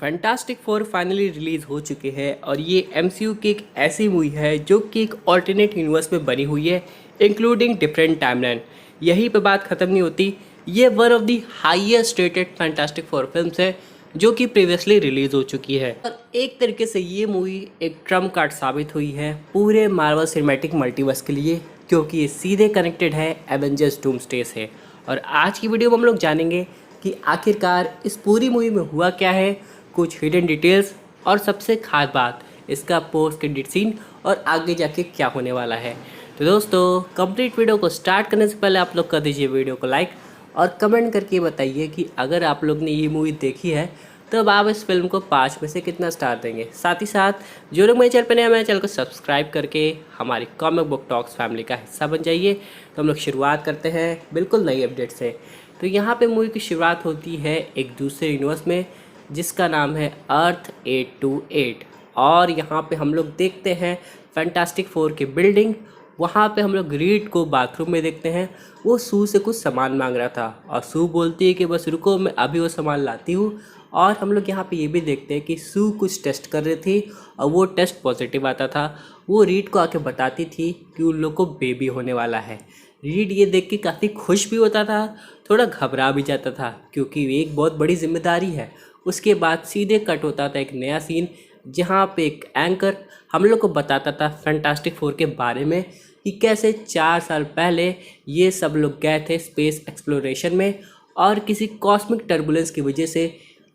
Fantastic four finally release हो चुके हैं और ये एमसीयू की एक ऐसी मूवी है जो कि एक ऑल्टरनेट यूनिवर्स में बनी हुई है, इंक्लूडिंग डिफरेंट टाइमलाइन। यहीं पे बात ख़त्म नहीं होती। ये one of the highest rated fantastic four films है जो कि प्रीवियसली रिलीज़ हो चुकी है और एक तरीके से ये मूवी एक ट्रम्प कार्ड साबित हुई है पूरे मार्वल सिनेमैटिक मल्टीवर्स के लिए, क्योंकि ये सीधे कनेक्टेड है एवेंजर्स डूम्सडे से। और आज की वीडियो में हम लोग जानेंगे कि आखिरकार इस पूरी मूवी में हुआ क्या है, कुछ हिडन डिटेल्स और सबसे खास बात इसका पोस्ट क्रेडिट सीन और आगे जाके क्या होने वाला है। तो दोस्तों, कंप्लीट वीडियो को स्टार्ट करने से पहले आप लोग कर दीजिए वीडियो को लाइक और कमेंट करके बताइए कि अगर आप लोग ने ये मूवी देखी है तो अब आप इस फिल्म को 5 में से कितना स्टार देंगे। साथ ही साथ जो लोग मेरे चैनल पर नए हैं, मेरे चैनल को सब्सक्राइब करके हमारी कॉमिक बुक टॉक्स फैमिली का हिस्सा बन जाइए। तो हम लोग शुरुआत करते हैं बिल्कुल नई अपडेट से। तो यहाँ पे मूवी की शुरुआत होती है एक दूसरे यूनिवर्स में जिसका नाम है अर्थ 828 और यहाँ पे हम लोग देखते हैं फैंटास्टिक फोर की बिल्डिंग। वहाँ पे हम लोग रीड को बाथरूम में देखते हैं, वो सू से कुछ सामान मांग रहा था और सू बोलती है कि बस रुको, मैं अभी वो सामान लाती हूँ। और हम लोग यहाँ पे ये भी देखते हैं कि सू कुछ टेस्ट कर रही थी और वो टेस्ट पॉजिटिव आता था। वो रीड को आके बताती थी कि उन लोग को बेबी होने वाला है। रीड ये देख के काफ़ी खुश भी होता था, थोड़ा घबरा भी जाता था क्योंकि ये एक बहुत बड़ी जिम्मेदारी है। उसके बाद सीधे कट होता था एक नया सीन जहाँ पे एक एंकर हम लोग को बताता था फैंटास्टिक फोर के बारे में कि कैसे 4 साल पहले ये सब लोग गए थे स्पेस एक्सप्लोरेशन में और किसी कॉस्मिक टर्बुलेंस की वजह से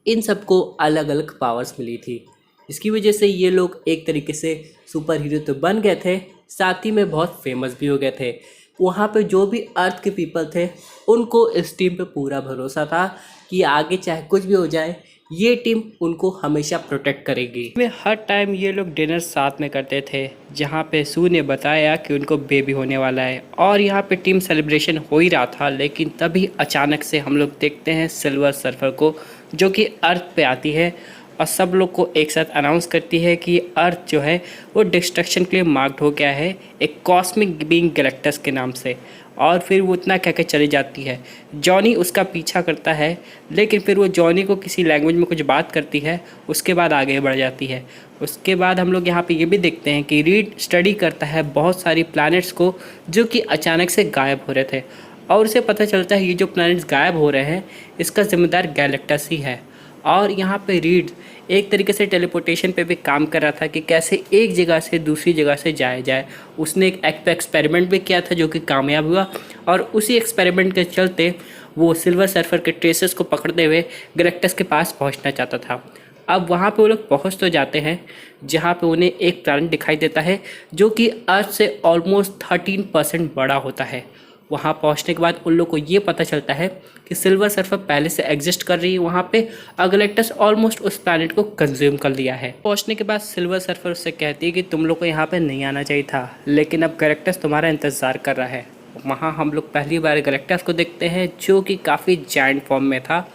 इन सबको अलग अलग पावर्स मिली थी। इसकी वजह से ये लोग एक तरीके से सुपर हीरो तो बन गए थे, साथ ही में बहुत फेमस भी हो गए थे। वहाँ पे जो भी अर्थ के पीपल थे उनको इस टीम पे पूरा भरोसा था कि आगे चाहे कुछ भी हो जाए ये टीम उनको हमेशा प्रोटेक्ट करेगी। में हर टाइम ये लोग डिनर साथ में करते थे जहाँ पे सू ने बताया कि उनको बेबी होने वाला है और यहाँ पे टीम सेलिब्रेशन हो ही रहा था। लेकिन तभी अचानक से हम लोग देखते हैं सिल्वर सर्फर को जो कि अर्थ पे आती है और सब लोग को एक साथ अनाउंस करती है कि अर्थ जो है वो डिस्ट्रक्शन के लिए मार्क्ड हो गया है एक कॉस्मिक बीइंग गैलेक्टस के नाम से। और फिर वो इतना कह के चली जाती है। जॉनी उसका पीछा करता है लेकिन फिर वो जॉनी को किसी लैंग्वेज में कुछ बात करती है, उसके बाद आगे बढ़ जाती है। उसके बाद हम लोग यहाँ पे ये भी देखते हैं कि रीड स्टडी करता है बहुत सारी प्लैनेट्स को जो कि अचानक से गायब हो रहे थे और उसे पता चलता है ये जो प्लैनेट्स गायब हो रहे हैं इसका जिम्मेदार गैलेक्टस ही है। और यहाँ पे रीड एक तरीके से टेलीपोर्टेशन पे भी काम कर रहा था कि कैसे एक जगह से दूसरी जगह से जाया जाए। उसने एक एक्सपेरिमेंट भी किया था जो कि कामयाब हुआ और उसी एक्सपेरिमेंट के चलते वो सिल्वर सर्फर के ट्रेसेस को पकड़ते हुए गैलेक्टस के पास पहुंचना चाहता था। अब वहाँ पे वो लोग पहुँच तो जाते हैं जहाँ पे उन्हें एक प्लैनेट दिखाई देता है जो कि अर्थ से ऑलमोस्ट 13% बड़ा होता है। वहाँ पहुँचने के बाद उन लोग को ये पता चलता है कि सिल्वर सर्फर पहले से एग्जिस्ट कर रही है वहाँ पे और गैलेक्टस ऑलमोस्ट उस प्लैनेट को कंज्यूम कर लिया है। पहुँचने के बाद सिल्वर सर्फर उससे कहती है कि तुम लोग को यहाँ पे नहीं आना चाहिए था, लेकिन अब गैलेक्टस तुम्हारा इंतज़ार कर रहा है। वहाँ हम लोग पहली बार गैलेक्टस को देखते हैं जो कि काफ़ी जायंट फॉर्म में था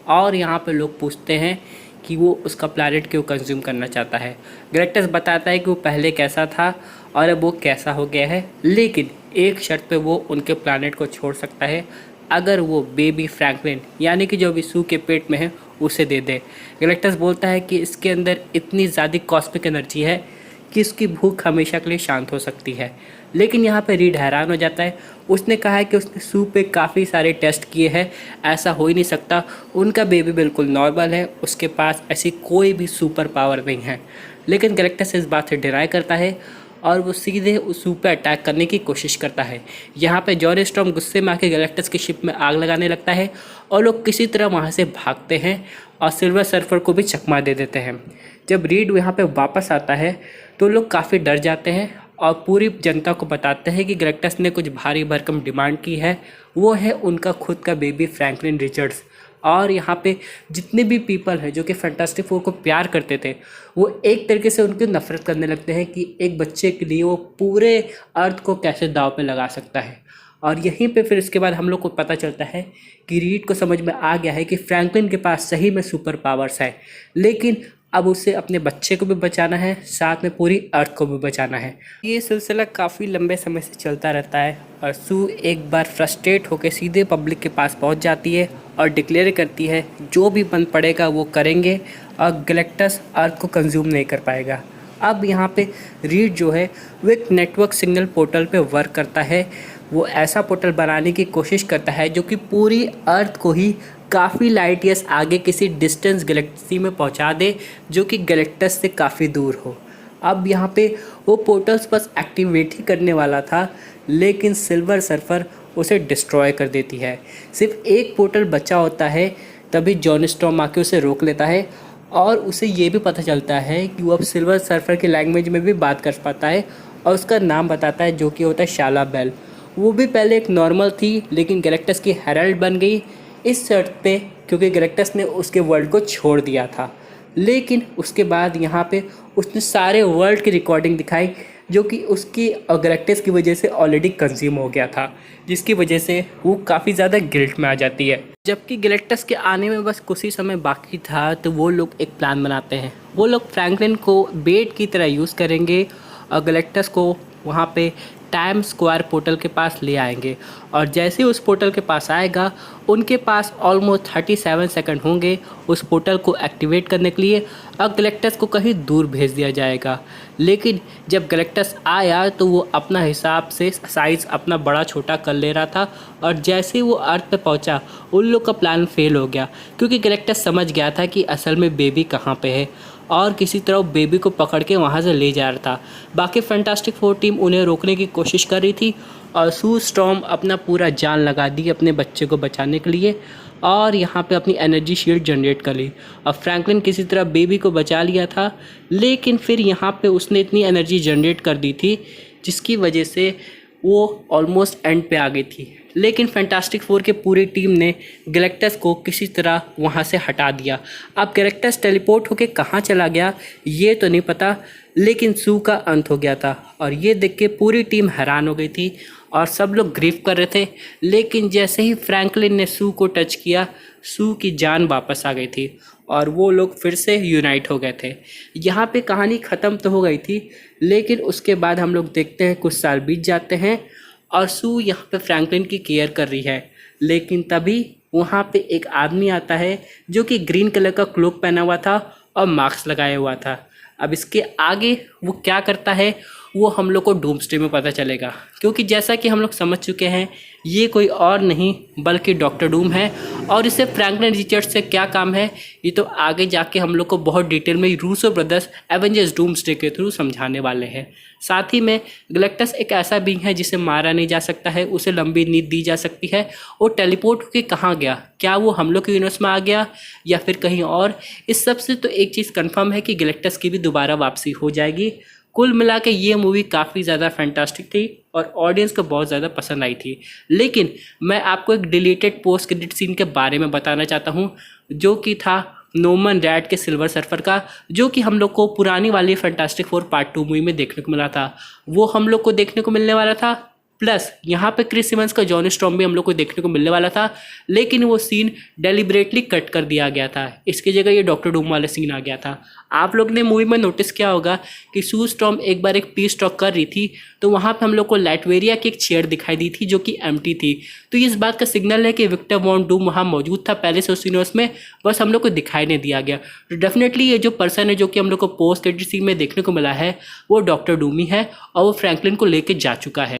और यहाँ पे लोग पूछते हैं कि वो उसका प्लैनेट क्यों कंज्यूम करना चाहता है। गैलेक्टस बताता है कि वो पहले कैसा था और अब वो कैसा हो गया है, लेकिन एक शर्त पे वो उनके प्लैनेट को छोड़ सकता है अगर वो बेबी फ्रैंकलिन यानी कि जो अभी सू के पेट में है उसे दे दे। गैलेक्टस बोलता है कि इसके अंदर इतनी ज़्यादा कॉस्मिक एनर्जी है कि इसकी भूख हमेशा के लिए शांत हो सकती है। लेकिन यहाँ पे रीड हैरान हो जाता है। उसने कहा है कि उसने सू पे काफ़ी सारे टेस्ट किए हैं, ऐसा हो ही नहीं सकता, उनका बेबी बिल्कुल नॉर्मल है, उसके पास ऐसी कोई भी सुपर पावर नहीं है। लेकिन गैलेक्टस इस बात से डिनाई करता है और वो सीधे उस सू पे अटैक करने की कोशिश करता है। यहाँ पे जॉनी स्टॉर्म गुस्से में आके गैलेक्टस की शिप में आग लगाने लगता है और लोग किसी तरह वहाँ से भागते हैं और सिल्वर सर्फर को भी चकमा दे देते हैं। जब रीड यहाँ पे वापस आता है तो लोग काफ़ी डर जाते हैं और पूरी जनता को बताते हैं कि गैलेक्टस ने कुछ भारी भरकम डिमांड की है, वो है उनका खुद का बेबी फ्रैंकलिन रिचर्ड्स। और यहाँ पे जितने भी पीपल हैं जो कि फैंटास्टिक फोर को प्यार करते थे वो एक तरीके से उनकी नफरत करने लगते हैं कि एक बच्चे के लिए वो पूरे अर्थ को कैसे दाव पे लगा सकता है। और यहीं पे फिर इसके बाद हम लोग को पता चलता है कि रीड को समझ में आ गया है कि फ्रैंकलिन के पास सही में सुपर पावर्स है, लेकिन अब उसे अपने बच्चे को भी बचाना है, साथ में पूरी अर्थ को भी बचाना है। ये सिलसिला काफ़ी लंबे समय से चलता रहता है और सू एक बार फ्रस्ट्रेट होकर सीधे पब्लिक के पास पहुंच जाती है और डिक्लेयर करती है जो भी बन पड़ेगा वो करेंगे और गैलेक्टस अर्थ को कंज्यूम नहीं कर पाएगा। अब यहाँ पे रीड जो है वो एक नेटवर्क सिग्नल पोर्टल पे वर्क करता है। वो ऐसा पोर्टल बनाने की कोशिश करता है जो कि पूरी अर्थ को ही काफ़ी लाइट ईयर्स आगे किसी डिस्टेंस गैलेक्सी में पहुंचा दे जो कि गैलेक्टस से काफ़ी दूर हो। अब यहाँ पे वो पोर्टल्स बस एक्टिवेट ही करने वाला था, लेकिन सिल्वर सर्फर उसे डिस्ट्रॉय कर देती है। सिर्फ एक पोर्टल बचा होता है, तभी जॉन स्टॉर्म आके उसे रोक लेता है और उसे ये भी पता चलता है कि वो अब सिल्वर सर्फर की लैंग्वेज में भी बात कर पाता है और उसका नाम बताता है जो कि होता है शाला बेल। वो भी पहले एक नॉर्मल थी, लेकिन गैलेक्टस की हेराल्ड बन गई इस शर्त पे क्योंकि गैलेक्टस ने उसके वर्ल्ड को छोड़ दिया था। लेकिन उसके बाद यहाँ पे उसने सारे वर्ल्ड की रिकॉर्डिंग दिखाई जो कि उसकी और गैलेक्टस की वजह से ऑलरेडी कंज्यूम हो गया था, जिसकी वजह से वो काफ़ी ज़्यादा गिल्ट में आ जाती है। जबकि गैलेक्टस के आने में बस कुछ ही समय बाकी था तो वो लोग एक प्लान बनाते हैं। वो लोग फ्रैंकलिन को बेट की तरह यूज़ करेंगे और गैलेक्टस को वहाँ पे टाइम स्क्वायर पोर्टल के पास ले आएंगे और जैसे ही उस पोर्टल के पास आएगा उनके पास ऑलमोस्ट 37 सेकंड होंगे उस पोर्टल को एक्टिवेट करने के लिए और गैलेक्टस को कहीं दूर भेज दिया जाएगा। लेकिन जब गैलेक्टस आया तो वो अपना हिसाब से साइज़ अपना बड़ा छोटा कर ले रहा था और जैसे ही वो अर्थ पे पहुंचा उन लोग का प्लान फेल हो गया क्योंकि गैलेक्टस समझ गया था कि असल में बेबी कहाँ पे है और किसी तरह बेबी को पकड़ के वहाँ से ले जा रहा था। बाकी फैंटास्टिक फोर टीम उन्हें रोकने की कोशिश कर रही थी और सू स्टॉर्म अपना पूरा जान लगा दी अपने बच्चे को बचाने के लिए और यहाँ पे अपनी एनर्जी शील्ड जनरेट कर ली और फ्रैंकलिन किसी तरह बेबी को बचा लिया था। लेकिन फिर यहाँ पे उसने इतनी एनर्जी जनरेट कर दी थी जिसकी वजह से वो ऑलमोस्ट एंड पे आ गई थी। लेकिन फैंटास्टिक फोर के पूरी टीम ने गैलेक्टस को किसी तरह वहाँ से हटा दिया। अब गैलेक्टस टेलीपोर्ट होके कहाँ चला गया ये तो नहीं पता, लेकिन सू का अंत हो गया था और ये देख के पूरी टीम हैरान हो गई थी और सब लोग ग्रीव कर रहे थे। लेकिन जैसे ही फ्रैंकलिन ने सू को टच किया सू की जान वापस आ गई थी और वो लोग फिर से यूनाइट हो गए थे। यहाँ पे कहानी ख़त्म तो हो गई थी, लेकिन उसके बाद हम लोग देखते हैं कुछ साल बीत जाते हैं और सू यहाँ पे फ्रैंकलिन की केयर कर रही है। लेकिन तभी वहाँ पे एक आदमी आता है जो कि ग्रीन कलर का क्लोक पहना हुआ था और मास्क लगाया हुआ था। अब इसके आगे वो क्या करता है वो हम लोग को डूम्सडे में पता चलेगा, क्योंकि जैसा कि हम लोग समझ चुके हैं ये कोई और नहीं बल्कि डॉक्टर डूम है और इसे फ्रैंकलिन रिचर्ड्स से क्या काम है ये तो आगे जाके हम लोग को बहुत डिटेल में रूसो ब्रदर्स एवेंजर्स डूम्सडे के थ्रू समझाने वाले हैं। साथ ही में गैलेक्टस एक ऐसा बीइंग है जिसे मारा नहीं जा सकता है, उसे लंबी नींद दी जा सकती है। वो टेलीपोर्ट होकर कहाँ गया, क्या वो हम लोग के यूनिवर्स में आ गया या फिर कहीं और? इस सब से तो एक चीज़ कंफर्म है कि गैलेक्टस की भी दोबारा वापसी हो जाएगी। कुल मिला के ये मूवी काफ़ी ज़्यादा फैंटास्टिक थी और ऑडियंस को बहुत ज़्यादा पसंद आई थी। लेकिन मैं आपको एक डिलीटेड पोस्ट क्रेडिट सीन के बारे में बताना चाहता हूँ जो कि था नोमन रैड के सिल्वर सर्फर का, जो कि हम लोग को पुरानी वाली फैंटास्टिक फोर पार्ट 2 मूवी में देखने को मिला था। वो हम लोग को देखने को मिलने वाला था, प्लस यहाँ पे क्रिस इवंस का जॉन स्टॉर्म भी हम लोग को देखने को मिलने वाला था, लेकिन वो सीन डेलिबरेटली कट कर दिया गया था। इसकी जगह ये डॉक्टर डूम वाला सीन आ गया था। आप लोग ने मूवी में नोटिस किया होगा कि सू स्टॉर्म एक बार एक पीस टॉक कर रही थी तो वहाँ पे हम लोग को लैटवेरिया की एक चेयर दिखाई दी थी जो कि एम्प्टी थी। तो इस बात का सिग्नल है कि विक्टर वॉन डूम वहाँ मौजूद था पहले से उस यूनिवर्स में, बस हम लोग को दिखाई नहीं दिया गया। तो डेफिनेटली ये जो पर्सन है जो कि हम लोग को पोस्ट क्रेडिट सीन में देखने को मिला है वो डॉक्टर डूम ही है और वो फ्रैंकलिन को लेके जा चुका है।